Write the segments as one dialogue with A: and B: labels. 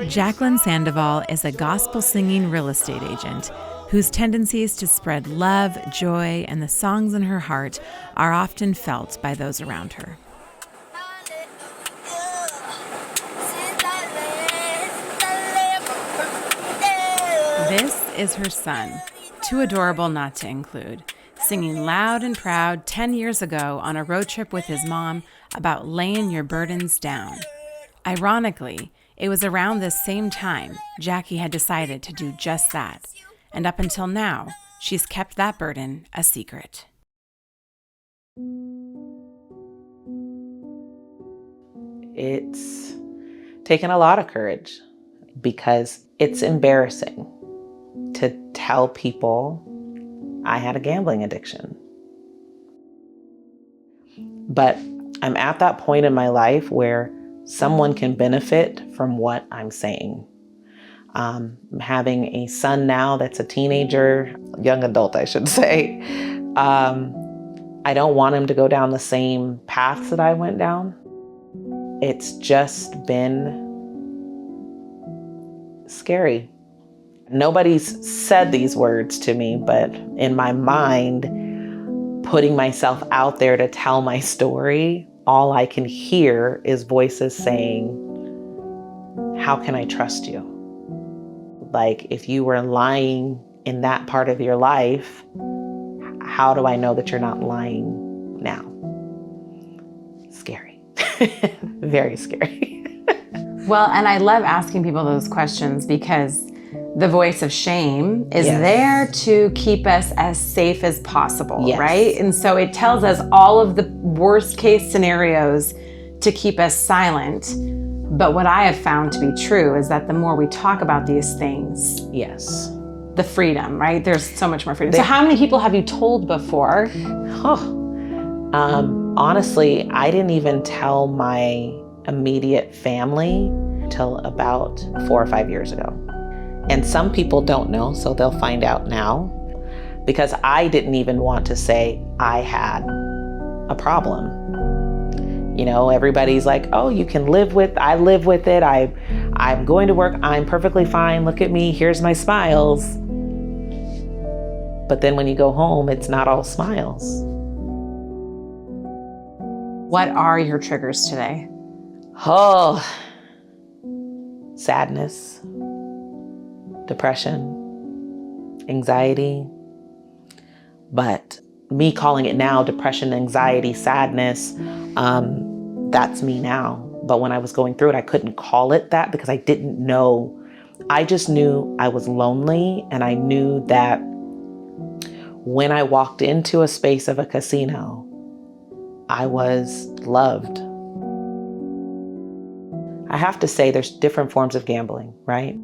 A: Jacquelynne Sandoval is a gospel-singing real estate agent whose tendencies to spread love, joy, and the songs in her heart are often felt by those around her. This is her son, too adorable not to include, singing loud and proud 10 years ago on a road trip with his mom about laying your burdens down. Ironically, it was around this same time Jackie had decided to do just that, and up until now, she's kept that burden a secret.
B: It's taken a lot of courage because it's embarrassing to tell people I had a gambling addiction. But I'm at that point in my life where someone can benefit from what I'm saying. I'm having a son now that's a teenager, young adult, I should say. I don't want him to go down the same paths that I went down. It's just been scary. Nobody's said these words to me, but in my mind, putting myself out there to tell my story, all I can hear is voices saying, how can I trust you? Like, if you were lying in that part of your life, how do I know that you're not lying now? Scary. Very scary.
A: Well, and I love asking people those questions because the voice of shame is there to keep us as safe as possible, right? And so it tells us all of the worst case scenarios to keep us silent. But what I have found to be true is that the more we talk about these things, the freedom, right? There's so much more freedom. So how many people have you told before?
B: Honestly, I didn't even tell my immediate family till about 4 or 5 years ago. And some people don't know, so they'll find out now, because I didn't even want to say I had a problem. You know, everybody's like, oh, you can live with, I live with it. I'm going to work. I'm perfectly fine. Look at me. Here's my smiles. But then when you go home, it's not all smiles.
A: What are your triggers today?
B: Oh, sadness, depression, anxiety. But me calling it now depression, anxiety, sadness, that's me now. But when I was going through it, I couldn't call it that because I didn't know. I just knew I was lonely, and I knew that when I walked into a space of a casino, I was loved. I have to say there's different forms of gambling, right?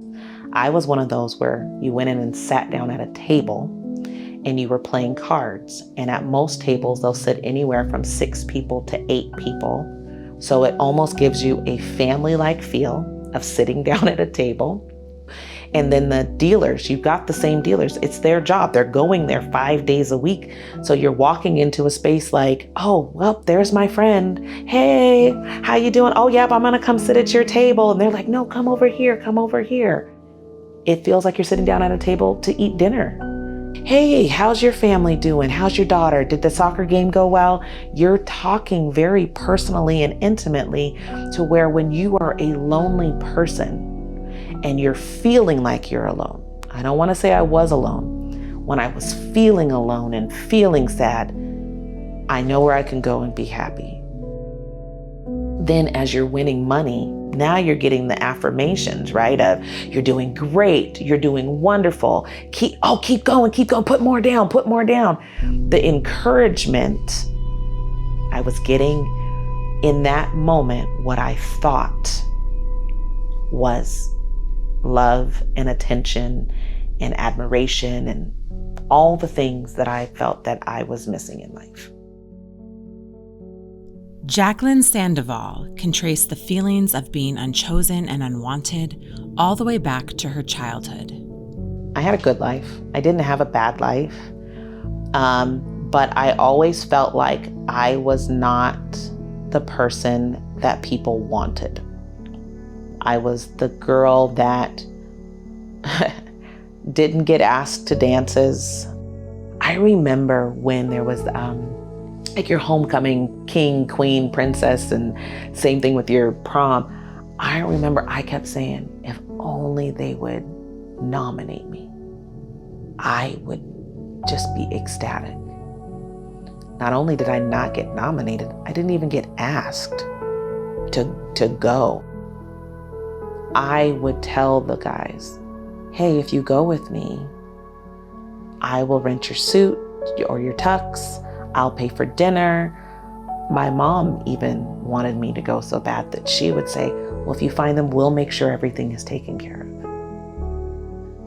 B: I was one of those where you went in and sat down at a table and you were playing cards. And at most tables, they'll sit anywhere from 6 people to 8 people. So it almost gives you a family-like feel of sitting down at a table. And then the dealers, you've got the same dealers. It's their job. They're going there 5 days a week. So you're walking into a space like, oh, well, there's my friend. Hey, how you doing? Oh, yeah, I'm gonna come sit at your table. And they're like, no, come over here, come over here. It feels like you're sitting down at a table to eat dinner. Hey, how's your family doing? How's your daughter? Did the soccer game go well? You're talking very personally and intimately to where when you are a lonely person and you're feeling like you're alone. I don't want to say I was alone. When I was feeling alone and feeling sad, I know where I can go and be happy. Then as you're winning money, now you're getting the affirmations, right? Of you're doing great, you're doing wonderful. Keep going, put more down. The encouragement I was getting in that moment, what I thought was love and attention and admiration and all the things that I felt that I was missing in life.
A: Jacquelynne Sandoval can trace the feelings of being unchosen and unwanted all the way back to her childhood.
B: I had a good life. I didn't have a bad life. But I always felt like I was not the person that people wanted. I was the girl that didn't get asked to dances. I remember when there was like your homecoming king, queen, princess, and same thing with your prom. I remember I kept saying, if only they would nominate me, I would just be ecstatic. Not only did I not get nominated, I didn't even get asked to go. I would tell the guys, hey, if you go with me, I will rent your suit or your tux. I'll pay for dinner. My mom even wanted me to go so bad that she would say, well, if you find them, we'll make sure everything is taken care of.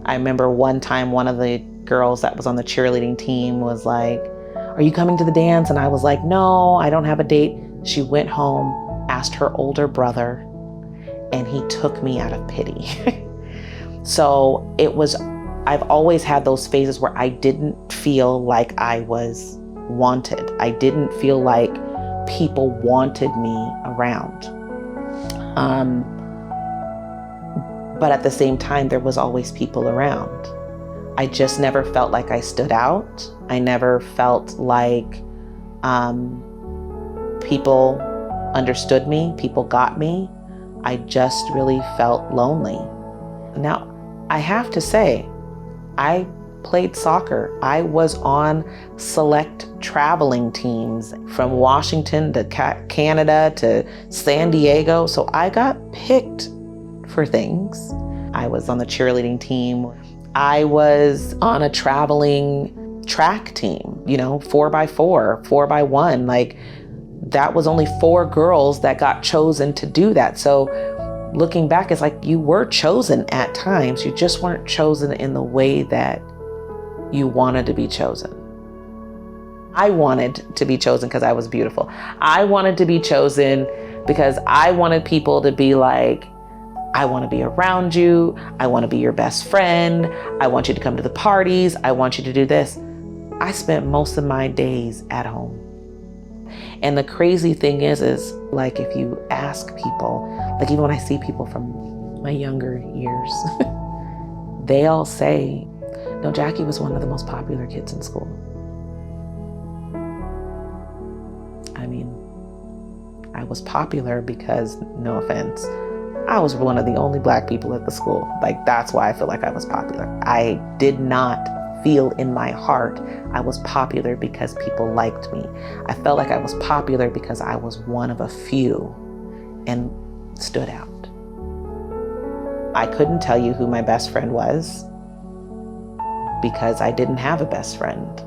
B: I remember one time one of the girls that was on the cheerleading team was like, are you coming to the dance? And I was like, no, I don't have a date. She went home, asked her older brother, and he took me out of pity. So I've always had those phases where I didn't feel like I was wanted. I didn't feel like people wanted me around. But at the same time, there was always people around. I just never felt like I stood out. I never felt like people understood me, people got me. I just really felt lonely. Now, I have to say, I played soccer. I was on select traveling teams from Washington to Canada to San Diego. So I got picked for things. I was on the cheerleading team. I was on a traveling track team, 4x4, 4x1. Like, that was only 4 girls that got chosen to do that. So looking back, it's like you were chosen at times. You just weren't chosen in the way that you wanted to be chosen. I wanted to be chosen because I was beautiful. I wanted to be chosen because I wanted people to be like, I want to be around you. I want to be your best friend. I want you to come to the parties. I want you to do this. I spent most of my days at home. And the crazy thing is like, if you ask people, like even when I see people from my younger years, they all say, no, Jackie was one of the most popular kids in school. I mean, I was popular because, no offense, I was one of the only Black people at the school. Like, that's why I feel like I was popular. I did not feel in my heart I was popular because people liked me. I felt like I was popular because I was one of a few and stood out. I couldn't tell you who my best friend was because I didn't have a best friend.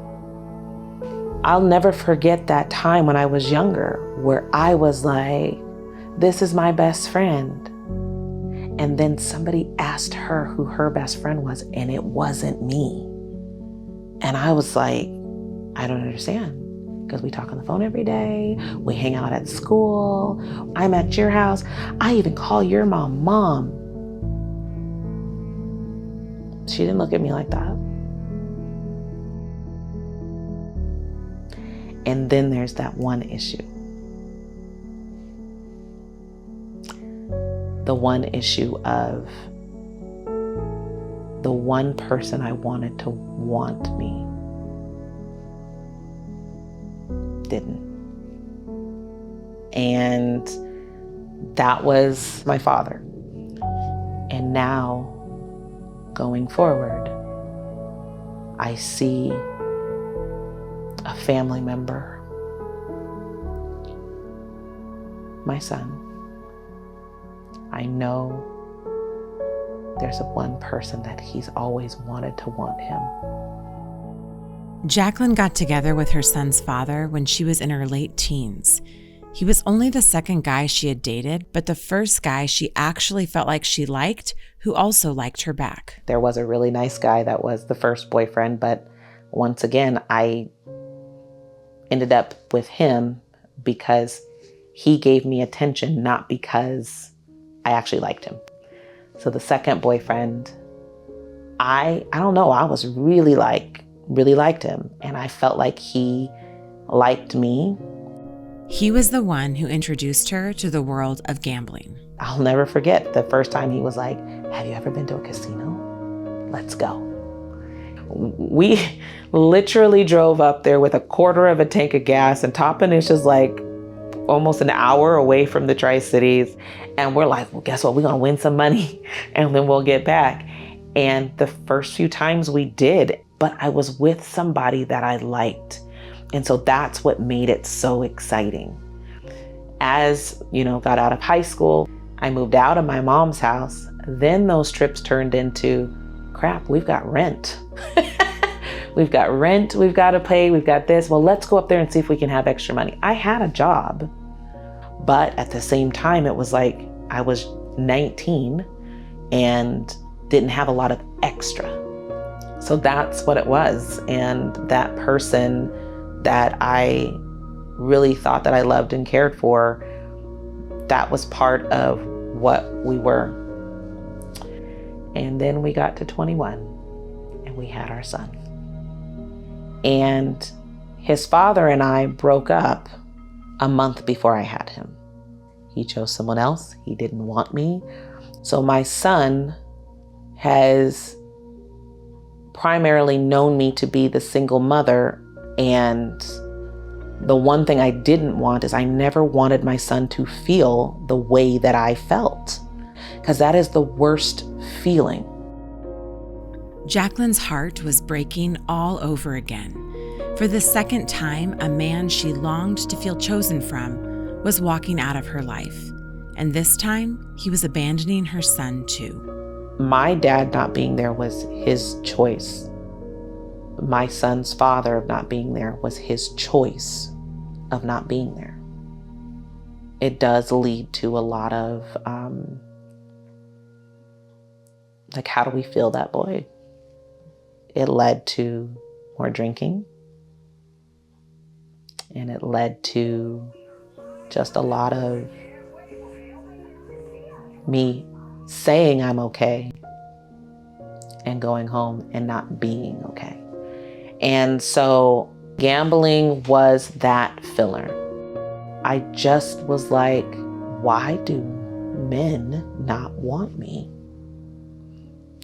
B: I'll never forget that time when I was younger where I was like, this is my best friend. And then somebody asked her who her best friend was, and it wasn't me. And I was like, I don't understand, because we talk on the phone every day. We hang out at school. I'm at your house. I even call your mom, Mom. She didn't look at me like that. And then there's that one issue. The one issue of the one person I wanted to want me didn't. And that was my father. And now, going forward, I see a family member, my son. I know there's one person that he's always wanted to want him.
A: Jacquelynne got together with her son's father when she was in her late teens. He was only the second guy she had dated, but the first guy she actually felt like she liked, who also liked her back.
B: There was a really nice guy that was the first boyfriend, but once again, I ended up with him because he gave me attention, not because I actually liked him. So the second boyfriend, I don't know, I was really liked him. And I felt like he liked me.
A: He was the one who introduced her to the world of gambling.
B: I'll never forget the first time he was like, have you ever been to a casino? Let's go. We literally drove up there with a quarter of a tank of gas, and Toppenish is like almost an hour away from the Tri-Cities. And we're like, well, guess what? We're going to win some money and then we'll get back. And the first few times we did, but I was with somebody that I liked. And so that's what made it so exciting. As, got out of high school, I moved out of my mom's house. Then those trips turned into, crap, we've got rent. We've got rent we've got to pay. We've got this. Well, let's go up there and see if we can have extra money. I had a job, but at the same time, it was like I was 19 and didn't have a lot of extra. So that's what it was. And that person that I really thought that I loved and cared for, that was part of what we were. And then we got to 21 and we had our son. And his father and I broke up a month before I had him. He chose someone else. He didn't want me. So my son has primarily known me to be the single mother. And the one thing I didn't want is I never wanted my son to feel the way that I felt, because that is the worst feeling.
A: Jacquelynne's heart was breaking all over again. For the second time, a man she longed to feel chosen from was walking out of her life. And this time, he was abandoning her son too.
B: My dad not being there was his choice. My son's father not being there was his choice of not being there. It does lead to a lot of, how do we feel that boy? It led to more drinking. And it led to just a lot of me saying I'm okay and going home and not being okay. And so gambling was that filler. I just was like, why do men not want me?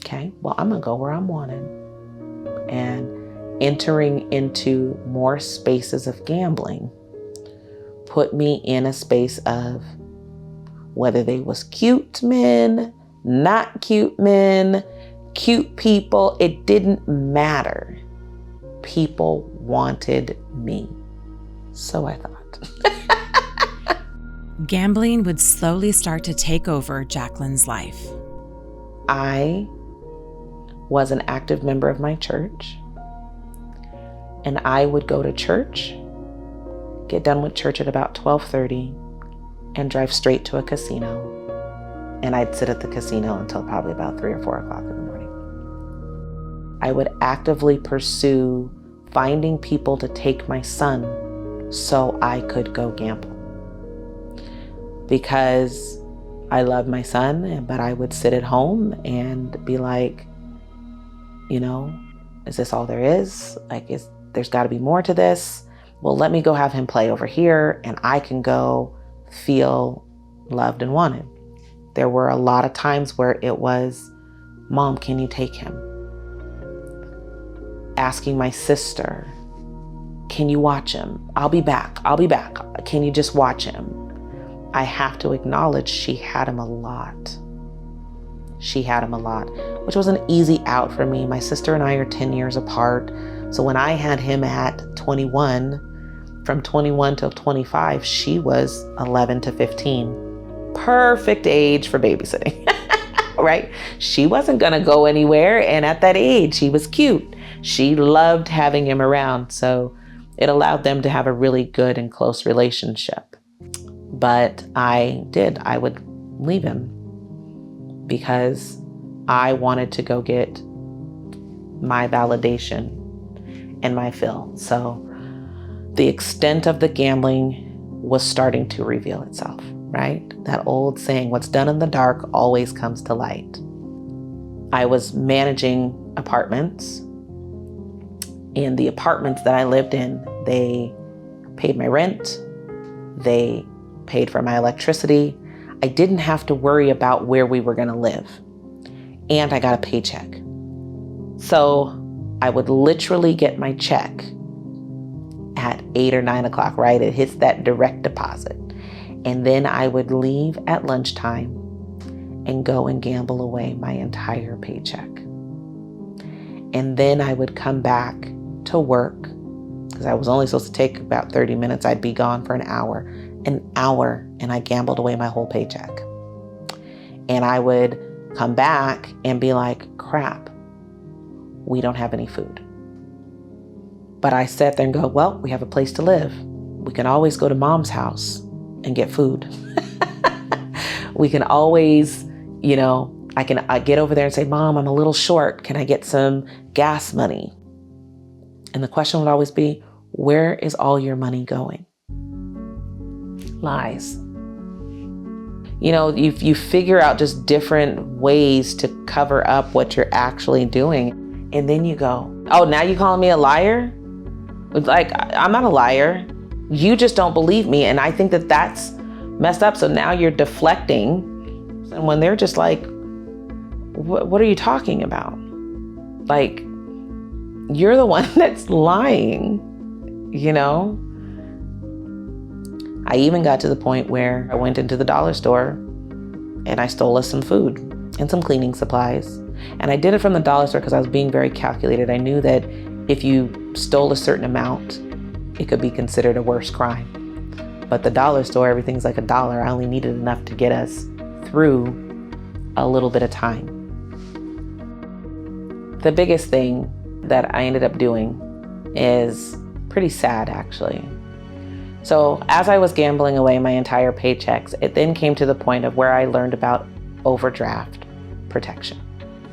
B: Okay, well, I'm gonna go where I'm wanted. And entering into more spaces of gambling put me in a space of whether they was cute men, not cute men, cute people, it didn't matter. People wanted me. So I thought.
A: Gambling would slowly start to take over Jacquelynne's life.
B: I was an active member of my church, and I would go to church, get done with church at about 12:30, and drive straight to a casino. And I'd sit at the casino until probably about 3 or 4 o'clock in the morning. I would actively pursue finding people to take my son so I could go gamble. Because I love my son, but I would sit at home and be like, is this all there is? There's got to be more to this. Well, let me go have him play over here and I can go feel loved and wanted. There were a lot of times where it was, Mom, can you take him? Asking my sister, can you watch him? I'll be back. Can you just watch him? I have to acknowledge she had him a lot. Which was an easy out for me. My sister and I are 10 years apart. So when I had him at 21, from 21 till 25, she was 11 to 15. Perfect age for babysitting, right? She wasn't gonna go anywhere. And at that age, he was cute. She loved having him around. So it allowed them to have a really good and close relationship. But I would leave him because I wanted to go get my validation and my fill. So the extent of the gambling was starting to reveal itself, right? That old saying, what's done in the dark always comes to light. I was managing apartments, and the apartments that I lived in, they paid my rent, They paid for my electricity. I didn't have to worry about where we were going to live. And I got a paycheck. So I would literally get my check at 8 or 9 o'clock, right? It hits that direct deposit. And then I would leave at lunchtime and go and gamble away my entire paycheck. And then I would come back to work, because I was only supposed to take about 30 minutes. I'd be gone for an hour, and I gambled away my whole paycheck. And I would come back and be like, crap, we don't have any food. But I sat there and go, well, we have a place to live. We can always go to mom's house and get food. We can always, I get over there and say, Mom, I'm a little short. Can I get some gas money? And the question would always be, where is all your money going? Lies. You figure out just different ways to cover up what you're actually doing. And then you go, oh, now you calling me a liar? It's like, I'm not a liar. You just don't believe me. And I think that that's messed up. So now you're deflecting. And when they're just like, what are you talking about? Like, you're the one that's lying, I even got to the point where I went into the dollar store and I stole us some food and some cleaning supplies. And I did it from the dollar store because I was being very calculated. I knew that if you stole a certain amount, it could be considered a worse crime. But the dollar store, everything's like $1. I only needed enough to get us through a little bit of time. The biggest thing that I ended up doing is pretty sad, actually. So as I was gambling away my entire paychecks, it then came to the point of where I learned about overdraft protection.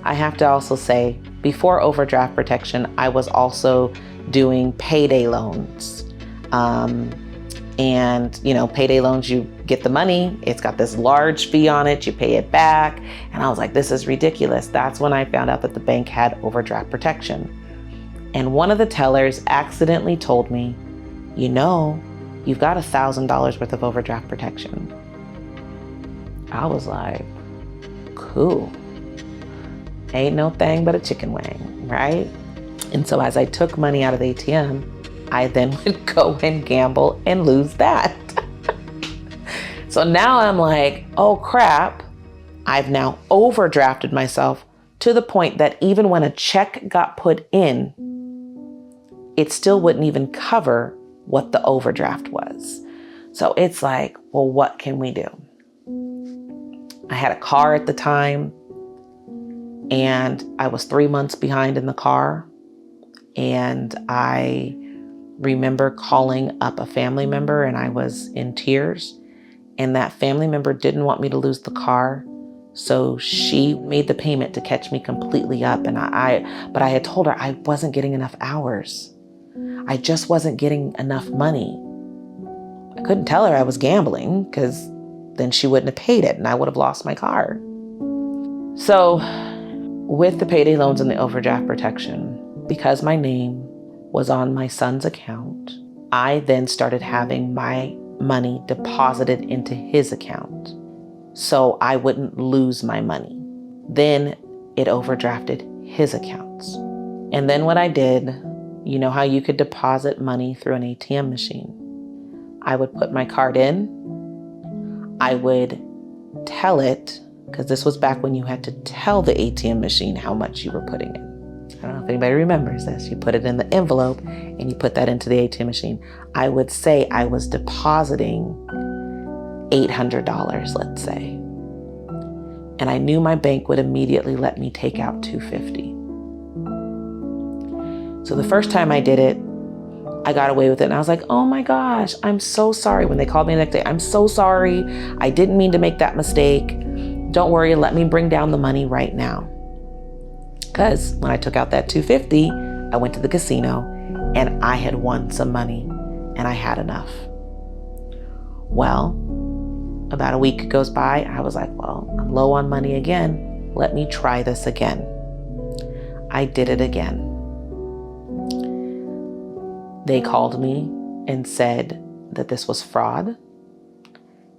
B: I have to also say, before overdraft protection, I was also doing payday loans. Payday loans, you get the money, it's got this large fee on it, you pay it back. And I was like, this is ridiculous. That's when I found out that the bank had overdraft protection. And one of the tellers accidentally told me, you've got $1,000 worth of overdraft protection. I was like, cool. Ain't no thing but a chicken wing, right? And so as I took money out of the ATM, I then would go and gamble and lose that. So now I'm like, oh crap, I've now overdrafted myself to the point that even when a check got put in, it still wouldn't even cover what the overdraft was. So it's like, well, what can we do? I had a car at the time, and I was 3 months behind in the car. And I remember calling up a family member, and I was in tears. And that family member didn't want me to lose the car. So she made the payment to catch me completely up. But I had told her I wasn't getting enough hours. I just wasn't getting enough money. I couldn't tell her I was gambling, because then she wouldn't have paid it and I would have lost my car. So with the payday loans and the overdraft protection, because my name was on my son's account, I then started having my money deposited into his account so I wouldn't lose my money. Then it overdrafted his accounts. And then what I did, you know how you could deposit money through an ATM machine? I would put my card in. I would tell it, because this was back when you had to tell the ATM machine how much you were putting in. I don't know if anybody remembers this. You put it in the envelope and you put that into the ATM machine. I would say I was depositing $800, let's say. And I knew my bank would immediately let me take out $250. So the first time I did it, I got away with it. And I was like, oh my gosh, I'm so sorry. When they called me the next day, I'm so sorry. I didn't mean to make that mistake. Don't worry, let me bring down the money right now. Because when I took out that $250, I went to the casino and I had won some money and I had enough. Well, about a week goes by. I was like, well, I'm low on money again. Let me try this again. I did it again. They called me and said that this was fraud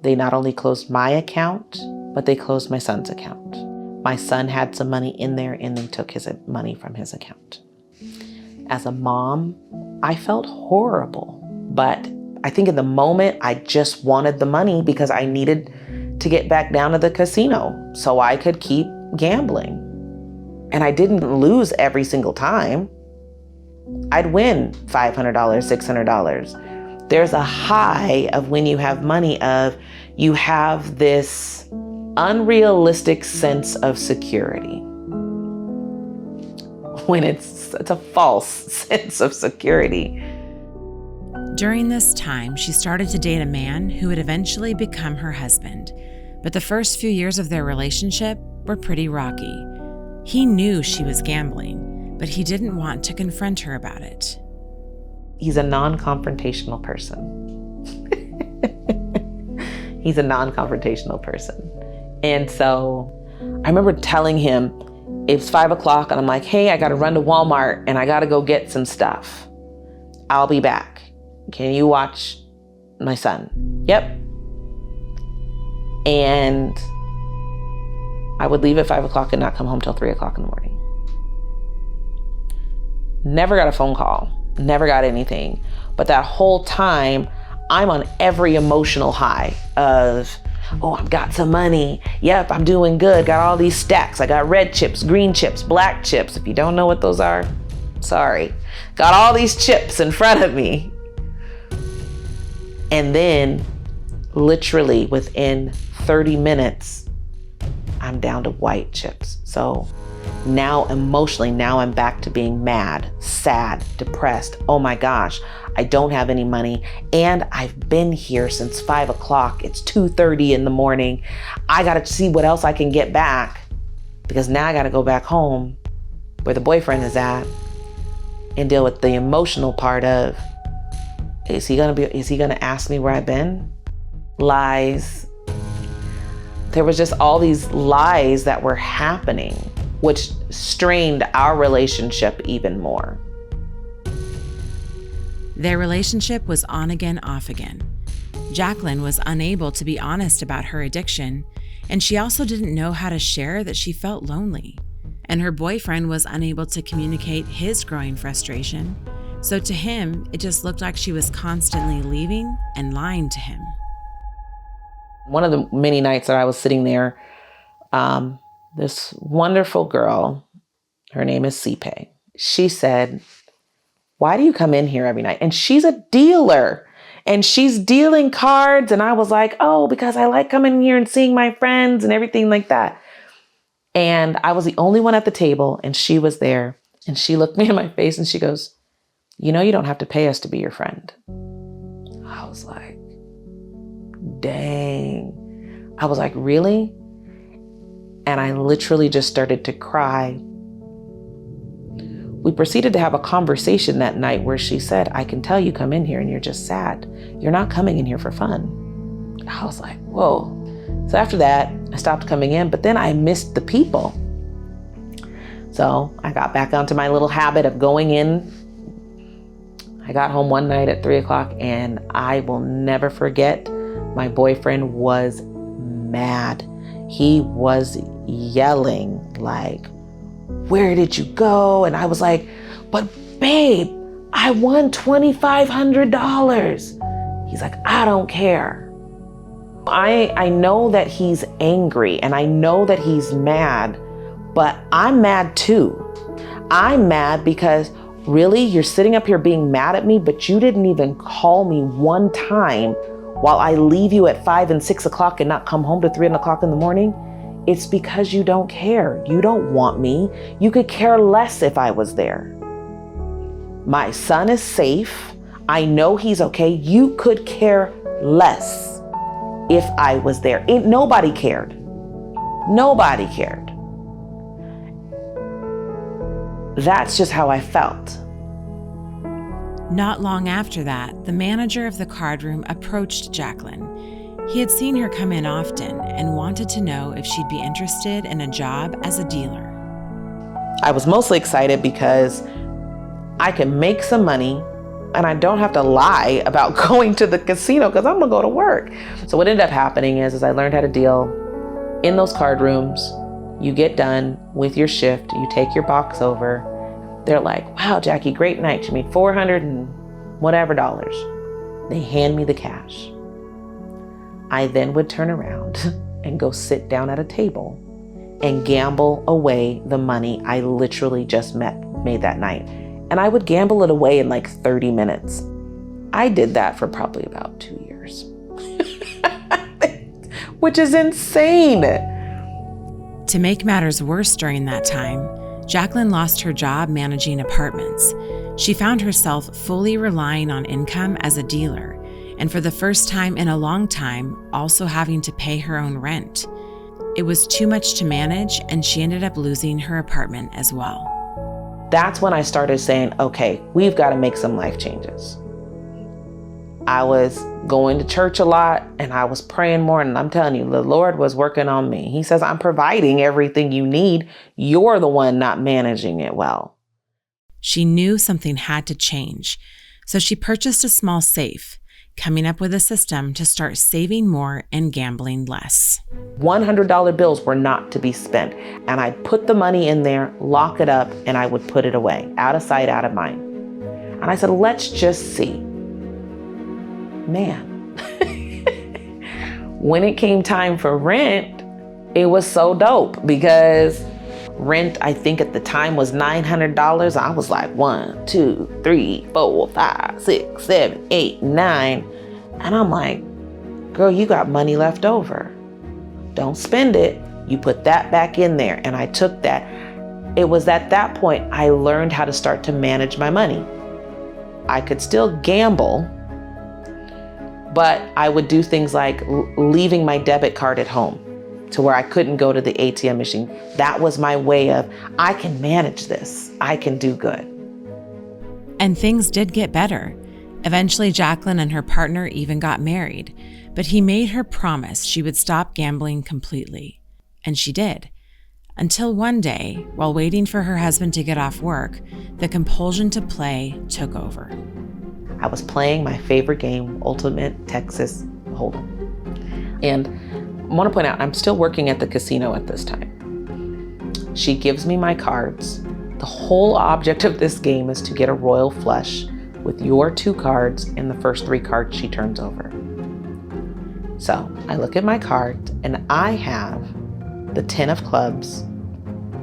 B: They not only closed my account, but they closed my son's account. My son had some money in there and they took his money from his account. As a mom, I felt horrible, but I think in the moment I just wanted the money because I needed to get back down to the casino so I could keep gambling. And I didn't lose every single time. I'd win $500, $600. There's a high of when you have money of you have this unrealistic sense of security. When it's a false sense of security.
A: During this time, she started to date a man who would eventually become her husband. But the first few years of their relationship were pretty rocky. He knew she was gambling, but he didn't want to confront her about it.
B: He's a non-confrontational person. He's a non-confrontational person. And so I remember telling him, it's 5 o'clock and I'm like, hey, I got to run to Walmart and I got to go get some stuff. I'll be back. Can you watch my son? Yep. And I would leave at 5 o'clock and not come home till 3 o'clock in the morning. Never got a phone call, never got anything. But that whole time, I'm on every emotional high of, oh, I've got some money. Yep, I'm doing good. Got all these stacks. I got red chips, green chips, black chips. If you don't know what those are, sorry. Got all these chips in front of me. And then literally within 30 minutes, I'm down to white chips. So now emotionally, now I'm back to being mad, sad, depressed. Oh my gosh, I don't have any money. And I've been here since 5 o'clock. It's 2:30 in the morning. I gotta see what else I can get back because now I gotta go back home where the boyfriend is at and deal with the emotional part of, is he gonna ask me where I've been? Lies. There was just all these lies that were happening, which strained our relationship even more.
A: Their relationship was on again, off again. Jacquelynne was unable to be honest about her addiction, and she also didn't know how to share that she felt lonely. And her boyfriend was unable to communicate his growing frustration, so to him, it just looked like she was constantly leaving and lying to him.
B: One of the many nights that I was sitting there, this wonderful girl, her name is Sipe, she said, why do you come in here every night? And she's a dealer and she's dealing cards. And I was like, oh, because I like coming here and seeing my friends and everything like that. And I was the only one at the table and she was there and she looked me in my face and she goes, you know, you don't have to pay us to be your friend. I was like, dang. I was like, really? And I literally just started to cry. We proceeded to have a conversation that night where she said, I can tell you come in here and you're just sad. You're not coming in here for fun. I was like, whoa. So after that, I stopped coming in, but then I missed the people. So I got back onto my little habit of going in. I got home one night at 3 o'clock and I will never forget, my boyfriend was mad. He was yelling like, where did you go? And I was like, but babe, I won $2,500. He's like, I don't care. I know that he's angry and I know that he's mad, but I'm mad too. I'm mad because really, you're sitting up here being mad at me, but you didn't even call me one time while I leave you at 5 and 6 o'clock and not come home to 3 o'clock in the morning. It's because you don't care. You don't want me. You could care less if I was there. My son is safe. I know he's okay. You could care less if I was there. Nobody cared. Nobody cared. That's just how I felt.
A: Not long after that, the manager of the card room approached Jacquelynne. He had seen her come in often and wanted to know if she'd be interested in a job as a dealer.
B: I was mostly excited because I could make some money and I don't have to lie about going to the casino because I'm gonna go to work. So what ended up happening is I learned how to deal in those card rooms. You get done with your shift, you take your box over. They're like, wow, Jackie, great night. You made 400 and whatever dollars. They hand me the cash. I then would turn around and go sit down at a table and gamble away the money I literally just made that night. And I would gamble it away in like 30 minutes. I did that for probably about 2 years, which is insane.
A: To make matters worse during that time, Jacquelynne lost her job managing apartments. She found herself fully relying on income as a dealer, and for the first time in a long time, also having to pay her own rent. It was too much to manage, and she ended up losing her apartment as well.
B: That's when I started saying, okay, we've got to make some life changes. I was going to church a lot and I was praying more, and I'm telling you, the Lord was working on me. He says, I'm providing everything you need. You're the one not managing it well.
A: She knew something had to change, so she purchased a small safe, coming up with a system to start saving more and gambling less.
B: $100 bills were not to be spent, and I'd put the money in there, lock it up, and I would put it away, out of sight, out of mind. And I said, let's just see. Man, when it came time for rent, it was so dope because rent, I think at the time was $900. I was like 1, 2, 3, 4, 5, 6, 7, 8, 9. And I'm like, girl, you got money left over. Don't spend it. You put that back in there. And I took that. It was at that point I learned how to start to manage my money. I could still gamble, but I would do things like leaving my debit card at home to where I couldn't go to the ATM machine. That was my way of, I can manage this. I can do good.
A: And things did get better. Eventually, Jacquelynne and her partner even got married, but he made her promise she would stop gambling completely. And she did. Until one day, while waiting for her husband to get off work, the compulsion to play took over.
B: I was playing my favorite game, Ultimate Texas Hold'em. And I want to point out, I'm still working at the casino at this time. She gives me my cards. The whole object of this game is to get a royal flush with your 2 cards and the first 3 cards she turns over. So I look at my cards and I have the 10 of clubs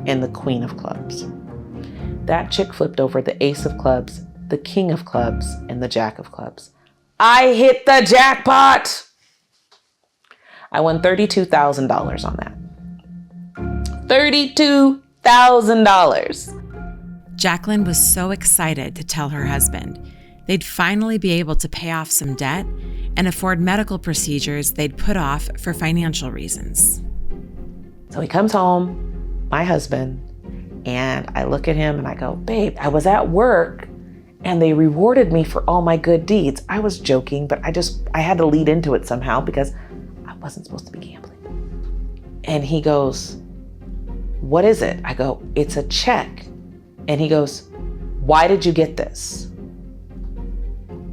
B: and the queen of clubs. That chick flipped over the ace of clubs, the king of clubs, and the jack of clubs. I hit the jackpot. I won $32,000 on that. $32,000.
A: Jacquelynne was so excited to tell her husband they'd finally be able to pay off some debt and afford medical procedures they'd put off for financial reasons.
B: So he comes home, my husband, and I look at him and I go, babe, I was at work and they rewarded me for all my good deeds. I was joking, but I had to lead into it somehow because I wasn't supposed to be gambling. And he goes, what is it? I go, it's a check. And he goes, why did you get this?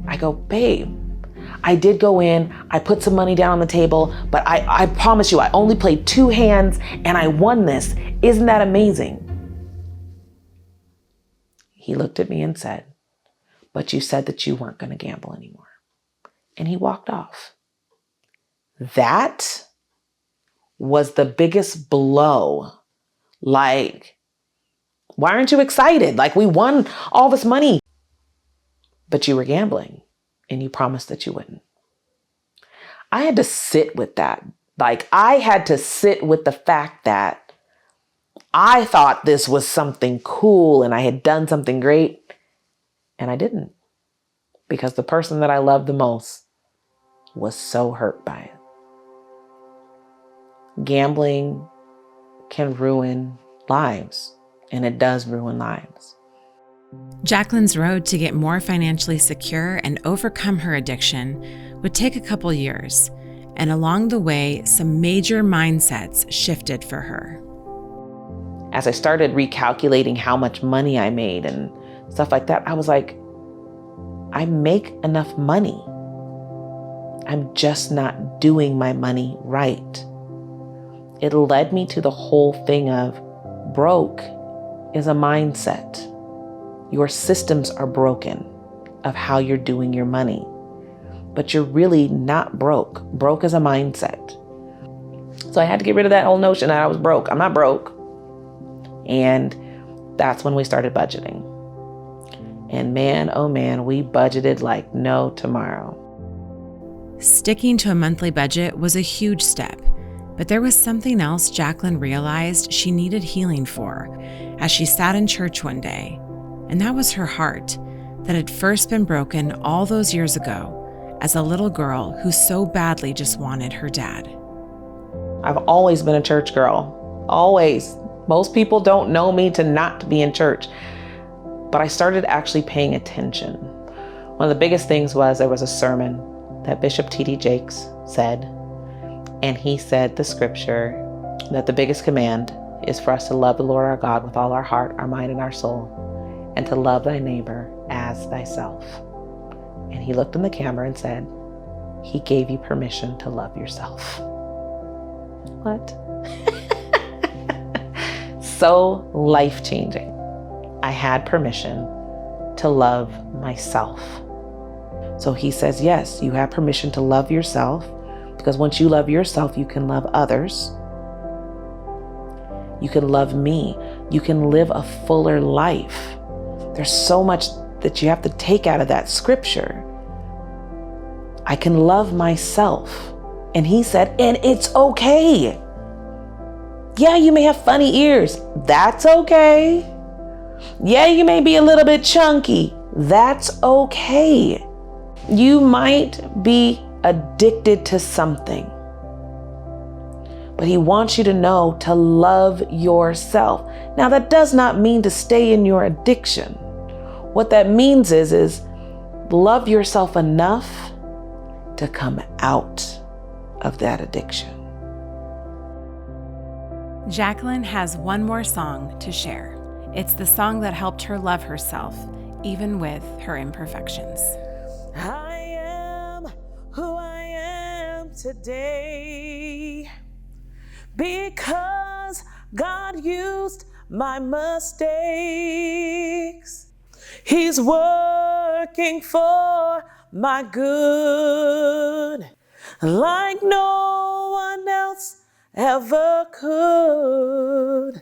B: I go, babe, I did go in, I put some money down on the table, but I promise you, I only played 2 hands and I won this. Isn't that amazing? He looked at me and said, but you said that you weren't going to gamble anymore. And he walked off. That was the biggest blow. Like, why aren't you excited? Like, we won all this money, but you were gambling and you promised that you wouldn't. I had to sit with that. Like, I had to sit with the fact that I thought this was something cool and I had done something great. And I didn't, because the person that I loved the most was so hurt by it. Gambling can ruin lives, and it does ruin lives.
A: Jacquelynne's road to get more financially secure and overcome her addiction would take a couple years, and along the way, some major mindsets shifted for her.
B: As I started recalculating how much money I made and stuff like that, I was like, I make enough money. I'm just not doing my money right. It led me to the whole thing of broke is a mindset. Your systems are broken of how you're doing your money, but you're really not broke. Broke is a mindset. So I had to get rid of that whole notion that I was broke. I'm not broke. And that's when we started budgeting. And man, oh man, we budgeted like no tomorrow.
A: Sticking to a monthly budget was a huge step, but there was something else Jacquelynne realized she needed healing for as she sat in church one day, and that was her heart that had first been broken all those years ago as a little girl who so badly just wanted her dad.
B: I've always been a church girl, always. Most people don't know me to not be in church, but I started actually paying attention. One of the biggest things was there was a sermon that Bishop T.D. Jakes said, and he said the scripture that the biggest command is for us to love the Lord our God with all our heart, our mind, and our soul, and to love thy neighbor as thyself. And he looked in the camera and said, he gave you permission to love yourself. What? So life-changing. I had permission to love myself. So he says, yes, you have permission to love yourself, because once you love yourself, you can love others. You can love me. You can live a fuller life. There's so much that you have to take out of that scripture. I can love myself. And he said, and it's okay. Yeah, you may have funny ears. That's okay. Yeah, you may be a little bit chunky. That's okay. You might be addicted to something, but he wants you to know to love yourself. Now, that does not mean to stay in your addiction. What that means is love yourself enough to come out of that addiction.
A: Jacquelynne has one more song to share. It's the song that helped her love herself, even with her imperfections.
B: I am who I am today because God used my mistakes. He's working for my good like no one else ever could.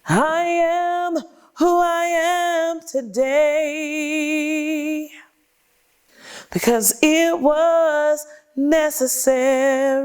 B: I am who I am today because it was necessary.